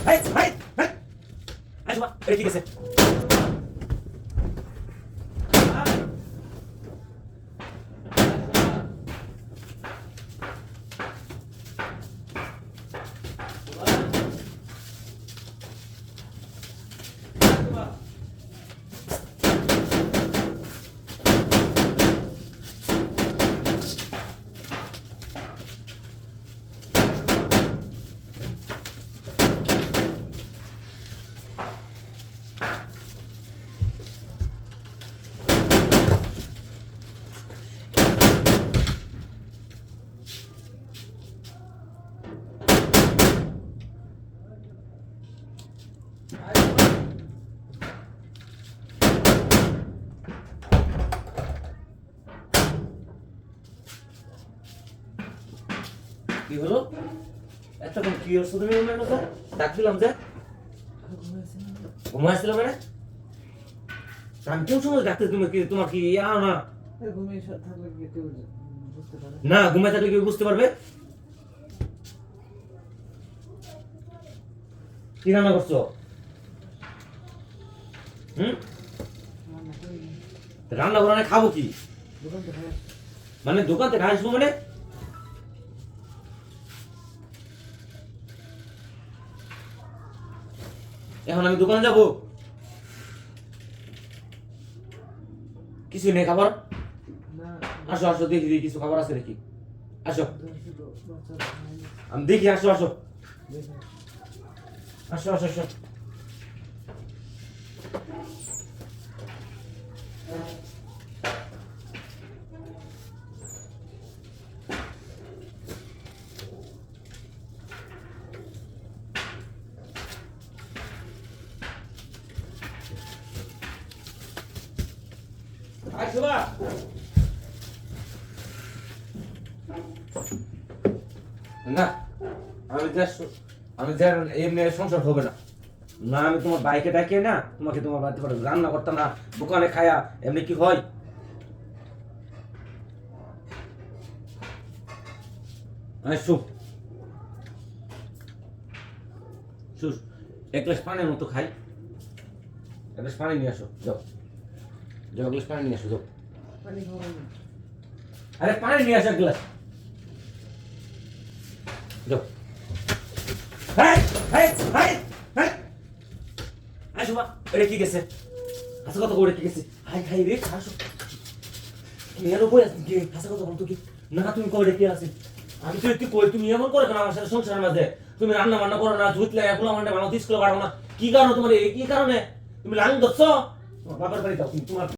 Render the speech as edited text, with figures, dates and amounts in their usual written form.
high high high আসবা এই ঠিক আছে কি হলো এতক্ষণ কি হচ্ছে তুমি মনে করো ডাক দিলাম যে ঘুমাইছিল মানে আমি কোন সময় ডাকতে তুমি কি তোমার কি না ঘুমিয়ে থাকলে কি কেউ বুঝতে পারে না ঘুমাই থাকলে কেউ বুঝতে পারবে কি রান্না করছো রান্না করে খাবো কি দোকান থেকে মানে দোকান থেকে আসবো মানে এখন আমি দোকানে যাব কিছু নেই খাবার না আসো আসো দেখি দেখি কিছু খাবার আছে নাকি আসো বাচ্চা আমি দেখি আসো আসো আসো আসো আসো আসো বা না আমি এমনি সংসার হবে না না আমি তোমার বাইকে ডাকিয়ে না তোমাকে তোমার বাড়িতে পাঠাবো রান্না করতাম না দোকানে খায়া এমনি কি হয় সুপ সুস এক গ্লাস পানির মতো খাই এক গ্লাস পানি নিয়ে আসো যাও যাও এক গ্লাস পানি নিয়ে আসো যাও পানি খাওয়া না আরে পানি নিয়ে আসো এক গ্লাস যাও হাই হাই হাই হাই আসো বা এটা কি গেছে হাসা কথা করে কি গেছে হাই হাই রে আসো মেয়ের উপরে কি হাসা কথা বলতো কি না তুমি কই কি আছে আমি তো একটু কই তুমি এমন করে কেন আমার সাথে সংসারের মাঝে তুমি রান্না বান্না করো না জুত লাগে এগুলো মানে বানাও 30 কিলো বাড়াও না কি কারণে তোমার এই কি কারণে তুমি লাং দছ তোমার বাবার বাড়ি যাও তুমি তোমার